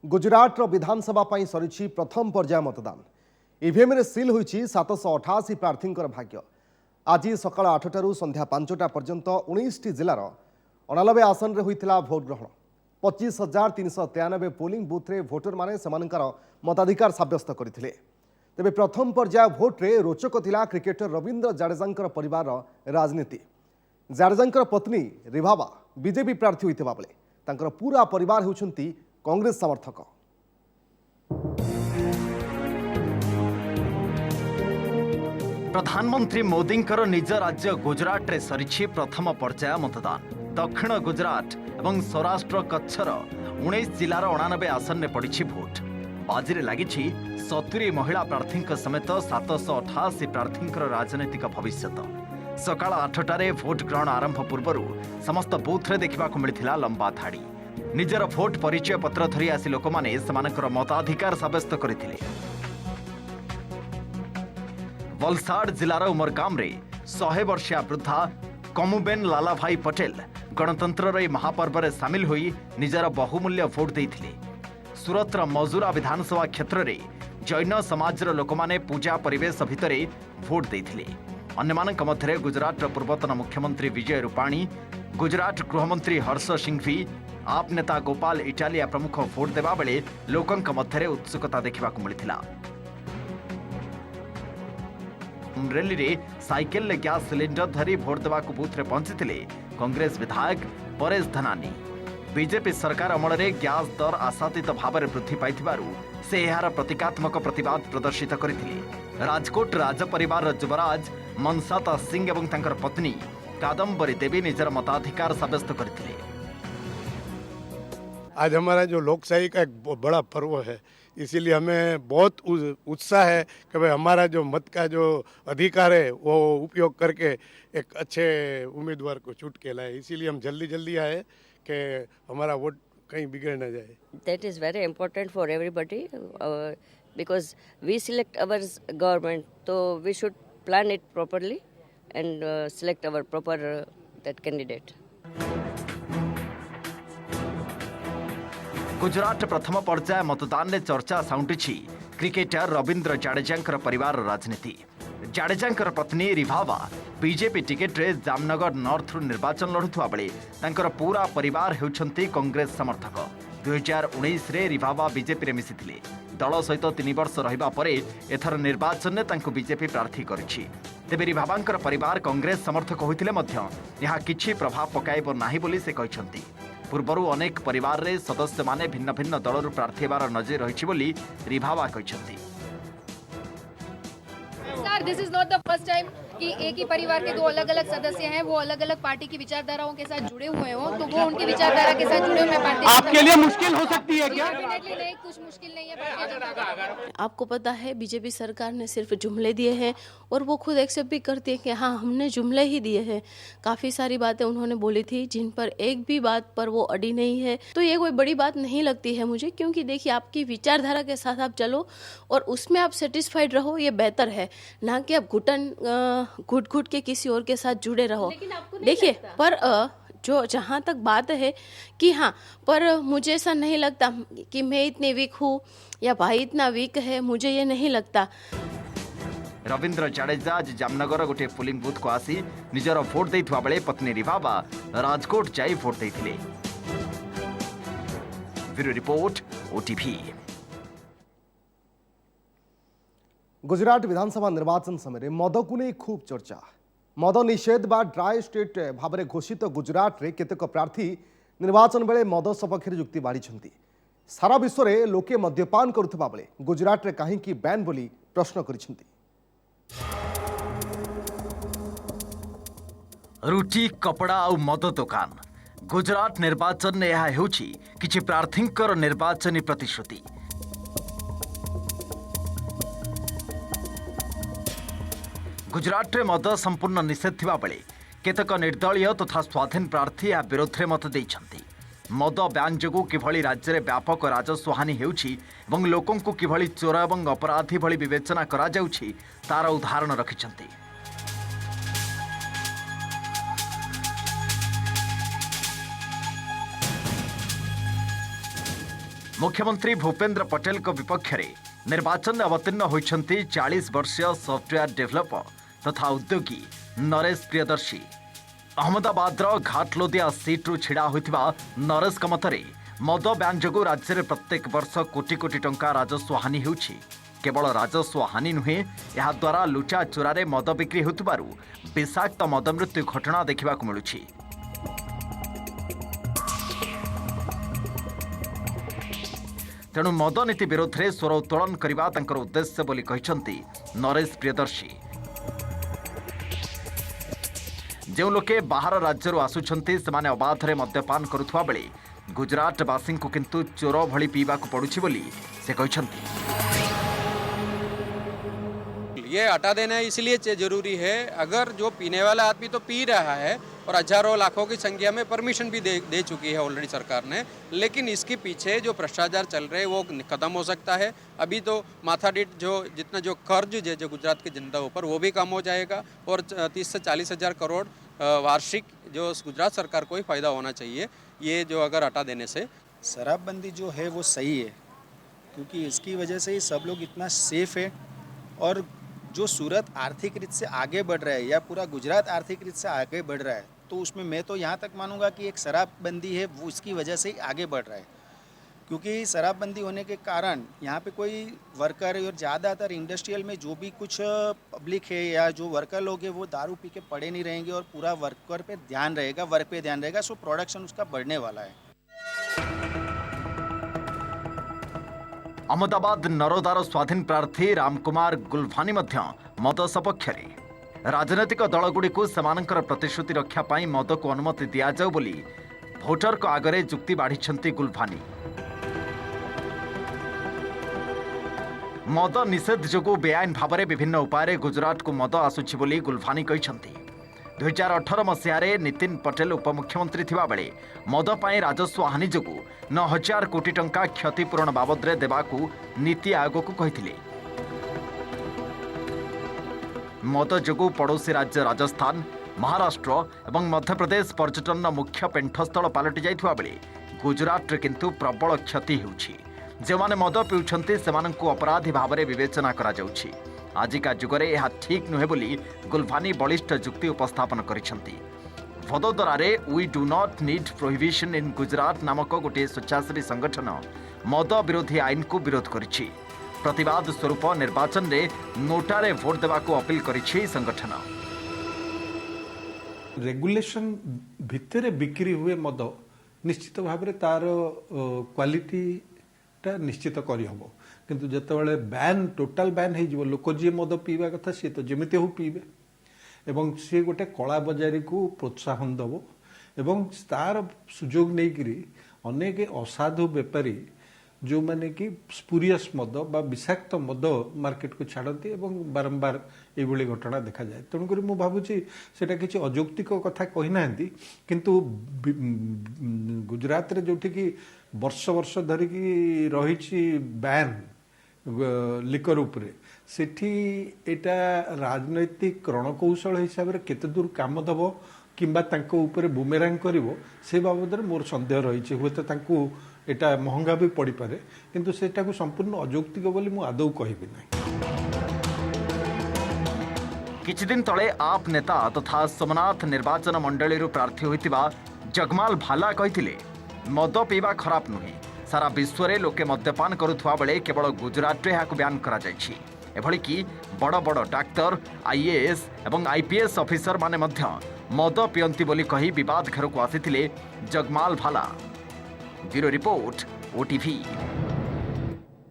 गुजरात विधानसभा पर सरी प्रथम पर्याय मतदान। ईवीएम रे सिल होईछि 788 प्रार्थी भाग्य। आज सकाळ 8टारू संध्या 5टा पर्यंत 19टी जिलार 89 आसन रे होइथिला भोट ग्रहण। 25,393 पोलिंग बूथ रे भोटर माने सेमानकर मताधिकार साब्यस्त करथिले। तेबे प्रथम पर्याय भोट रे रोचक थिला क्रिकेटर रविंद्र जाडेजांकर परिवार राजनीति। जाडेजांकर पत्नी रिभाबा बीजेपी प्रार्थी होइथिबा बेले तांकर पूरा परिवार होउछंती कांग्रेस समर्थक। प्रधानमंत्री मोदींकर निज राज्य गुजरात रे सरीछि प्रथम पर्याय मतदान। दक्षिण गुजरात एवं सौराष्ट्र कच्छर 19 जिलार 89 आसन में पड़ी भोट। बाजी लगी 70 महिला प्रार्थी समेत 788 प्रार्थी राजनैतिक भविष्य। सकाळ 8टारे भोट ग्रहण आरंभ पूर्व समस्त बूथ रे देखा मिलता लंबा धाड़ी। निजर भोट परिचय पत्र धरी आसी लोक माने समानकर मताधिकार साब्यस्त करथिले। वलसाड जिलार उमरगाम रे 100 वर्षिया वृद्धा कमुबेन लालाभाई पटेल गणतंत्र महापर्व रे सामिल होई निजर बहुमूल्य भोट देथिले। सूरतर मजुरा विधानसभा क्षेत्र रे जैन समाजर लोक माने पूजा परिवेश भितरे भोट देथिले। अन्यमानक मध्यरे गुजरात पूर्वतन मुख्यमंत्री विजय रूपाणी, गुजरात गृहमंत्री हर्ष सिंघवी, आप नेता गोपाल इटालिया प्रमुख भोट देवा बेले लोकंक मध्यरे उत्सुकता देखा मिलता। रैली रे साइकेल ले गैस सिलेंडर धरी भोट देवा बूथ रे पहुंची कांग्रेस विधायक परेश धनानी। बीजेपी सरकार अमल रे गैस दर आशातीत भाव में वृद्धि पाइथिबारु से यार प्रतीकात्मक प्रतिवाद प्रदर्शित करथिले। राजकोट राज परिवार युवराज मनसाता सिंह एवं तांकर पत्नी कादम्बरी देवी निजर मताधिकार साब्यस्त करथिले। आज हमारा जो लोकशाही का एक बड़ा पर्व है, इसीलिए हमें बहुत उत्साह है कि भाई हमारा जो मत का जो अधिकार है वो उपयोग करके एक अच्छे उम्मीदवार को चुन के लाए। इसीलिए हम जल्दी आए कि हमारा वोट कहीं बिगड़ न जाए। That is very important for everybody because we select our government, so we should plan it properly and select our proper that candidate. Gujarat प्रथम पर्याय मतदान में चर्चा साउंटी क्रिकेटर रविंद्र जाडेजांकर परिवार राजनीति। जाडेजांकर पत्नी रिभाबा बीजेपी टिकेट रे जामनगर नॉर्थ निर्वाचन लड़ुवा बेले तांकर पूरा परिवार होउछंती कांग्रेस समर्थक। 2019 रे रिभाबा बीजेपी रे मिसिथिले। दल सहित 3 वर्ष रहिबा परे एथर निर्वाचन ने तांको बीजेपी प्रार्थी करिछि। तेबे रिभाबांकर परिवार कांग्रेस समर्थक होइतिले मध्य यहा किछि प्रभाव पकाइबो नाही बोली से कहिसंती। पूर्वरु अनेक परिवार रे सदस्य माने भिन्न भिन्न दलरु प्रार्थी हेबार नजर रहिछि बोली रिभाबा कहिसंती। Sir, this is not the first time कि एक ही परिवार के दो अलग अलग सदस्य हैं, वो अलग अलग पार्टी की विचारधाराओं के साथ जुड़े हुए हों, तो वो उनकी विचारधारा के साथ जुड़े हुए पार्टी आपके लिए मुश्किल हो सकती है क्या? डेफिनेटली नहीं, कुछ मुश्किल नहीं है भारतीय जनता पार्टी। आपको पता है बीजेपी सरकार ने सिर्फ जुमले दिए हैं और वो खुद एक्सेप्ट भी करती है कि हाँ हमने जुमले ही दिए हैं। काफ़ी सारी बातें उन्होंने बोली थी जिन पर एक भी बात पर वो अड़ी नहीं है, तो ये कोई बड़ी बात नहीं लगती है मुझे, क्योंकि देखिए आपकी विचारधारा के साथ आप चलो और उसमें आप सेटिस्फाइड रहो, ये बेहतर है ना कि आप घुट के किसी और के साथ जुड़े रहो। देखिए पर जो जहाँ तक बात है कि हाँ, पर मुझे ऐसा नहीं लगता कि मैं इतनी वीक हूँ या भाई इतना वीक है, मुझे ये नहीं लगता। रविंद्र जाडेजा आज जामनगर गोटे पोलिंग बूथ को आसी निजर भोट देइथवा बेले पत्नी रिभाबा राजकोट जाई भोट देइथिले। Bureau report OTV. गुजरात विधानसभा निर्वाचन समय मद को नहीं खूब चर्चा। मद निषेध बा ड्राई स्टेट भाव में घोषित गुजरात रे केतेक प्रार्थी निर्वाचन बेले मद सपक्ष युक्ति बाढ़ी। सारा विश्व में लोके मद्यपान करुवा बेले गुजरात रे कहीं बैन बोली प्रश्न करिसेंती। रुचि कपड़ा और मद दुकान गुजरात निर्वाचन में यह हेउछि किछि प्रार्थींकर निर्वाचनी प्रतिश्रुति। गुजरात रे मद संपूर्ण निषेध थिबा बेले केतक निर्दलीय तथा स्वाधीन प्रार्थी या विरोध में मत देइछन्ति। मद ब्यान जोगु किभଳି राज्य में व्यापक राजस्व हानि हेउछि एवं लोकों को किभଳି चोर एवं अपराधी भଳି विवेचना करा जाउछि तार उदाहरण रखिछन्ति। मुख्यमंत्री भूपेन्द्र पटेल को विपक्ष में निर्वाचन में अवतीर्ण होइछंती 40 वर्षीय सॉफ्टवेयर डेवलपर तथा उद्योगी नरेश प्रियदर्शी। अहमदाबाद घाटलोदिया सीट्रु छिड़ा होइतिबा नरेश मतरे मद ब्यान जोगु राज्य में प्रत्येक वर्ष कोटी कोटी टंका राजस्व हानि होउछि। केवल राजस्व हानि नुहे, यह द्वारा लुचा चोरारे मद बिक्री होतिबारु विषाक्त मद मृत्यु घटना देखा मिलुछि। तेणु मद नीति विरोध में स्वर उत्तोलन करने तांकर उद्देश्य बोली कहिसंती नरेश प्रियदर्शी। जो लोके बाहर राज्य आसुछंती सेमाने अबाधरे मद्यपान करुथुवा बेले गुजरातवासी को किंतु चोर भली पीवा पड़ुछि बोली से कहिसंती। ये हटा देना इसलिए जरूरी है, अगर जो पीने वाला आदमी तो पी रहा है और हजारों लाखों की संख्या में परमिशन भी दे चुकी है ऑलरेडी सरकार ने, लेकिन इसके पीछे जो भ्रष्टाचार चल रहे हैं वो खत्म हो सकता है। अभी तो माथाडीठ जितना जो कर्ज है जो गुजरात की जनता ऊपर वो भी कम हो जाएगा और 30 से 40 हज़ार करोड़ वार्षिक जो गुजरात सरकार को ही फायदा होना चाहिए ये जो अगर हटा देने से। शराबबंदी जो है वो सही है, क्योंकि इसकी वजह से ही सब लोग इतना सेफ है और जो सूरत आर्थिक रीत से आगे बढ़ रहा है या पूरा गुजरात आर्थिक रीत से आगे बढ़ रहा है, तो उसमें मैं तो यहाँ तक मानूंगा कि एक शराबबंदी है वो इसकी वजह से ही आगे बढ़ रहा है। क्योंकि शराबबंदी होने के कारण यहाँ पे कोई वर्कर और ज़्यादातर इंडस्ट्रियल में जो भी कुछ पब्लिक है या जो वर्कर लोग हैं वो दारू पी के पड़े नहीं रहेंगे और पूरा वर्कर पे ध्यान रहेगा, वर्क पे ध्यान रहेगा, सो प्रोडक्शन उसका बढ़ने वाला है। अहमदाबाद नरोदार स्वाधीन प्रार्थी रामकुमार गुलभानी मध्य मद सपक्ष राजनैतिक दलगुड़िक सेमानंकर प्रतिश्रुति रक्षा पाई मद को अनुमति दिया जाऊ बोली भोटर को आगरे जुक्ति बाढ़ी गुलभानी। मद निषेध जोगु बेआईन भाव में विभिन्न उपाय गुजरात को मद आसुछि बोली गुलभानी कहिसंती। 2018 मसीह नितिन पटेल उपमुख्यमंत्री थिबा बेले मद पाई राजस्व हानि जोगु 9,000 कोटी टंका क्षतिपूरण बाबद देवाकू नीति आयोग को कहिथिले। मद जोगु पड़ोसी राज्य राजस्थान, महाराष्ट्र और मध्यप्रदेश पर्यटन मुख्य पेंठस्थल पलटि जाइथिबा बेले गुजरात रे किंतु प्रबल क्षति होउछि। जो माने मद पिउछंती सेमानंकु अपराधी भाव में विवेचना करा जाउछि। आजिका जुगरे यह ठीक नुहे बोली गुलभानी बलिष्ठ जुक्ति उपस्थापन करिसंती। भदोदरारे we do not need prohibition in Gujarat नामक गोटे स्वेच्छासेवी संगठन मद विरोधी आईन को विरोध करिछि। प्रतिवाद स्वरूप निर्वाचन में नोटारे भोट देवाको अपील करिछि संगठन। रेगुलेशन भितर बिक्री हुए मद निश्चित भाव में तार क्वालिटी टा निश्चित करहब, किंतु जितेबाला बैन टोटाल बैन हो लोक जी मद पीवा कथा सी तो जमी हो पीबे एवं सी गोटे कला बजारी को प्रोत्साहन दब एवं तार सुजोग नहीं अनेक असाधु बेपारी जो माने कि स्पुरियस मद बा विषाक्त मद मार्केट को छाड़ती एवं बारंबार ये घटना देखा जाए। तेणुक मु भावुची सेटा किसी अजौक्तिक कथा कहीना, किंतु गुजरात रे जोठी कि वर्ष वर्ष धरिकी रही बैन लिकर उपरे सेठी एटा राजनैतिक रणकौशल हिसाब से केते दूर काम दब किंबा तांको ऊपर बुमेरांग करिवो से बाबद मोर संदेह रही। हुए तो तांको एटा महंगा भी पड़ी पारे, किंतु सेटा को संपूर्ण अजौक्तिक बोली मु आदौ कहिबि नै। किछि दिन तले आप नेता तथा सोमनाथ निर्वाचन मंडली प्रार्थी होइतिबा जगमाल भाला कहिथिले मद पीवा खराब नुहे, सारा विश्व में लोके मद्यपान करुवा बेले केवल गुजरात में यह ब्यान करा जायछि। एभली कि बड़ बड़ डाक्तर, आईएएस और आईपीएस ऑफिसर माने मध्य मद पियंती बोली कही विवाद घेर को आसिथिले जगमाल भाला। Bureau report, OTV.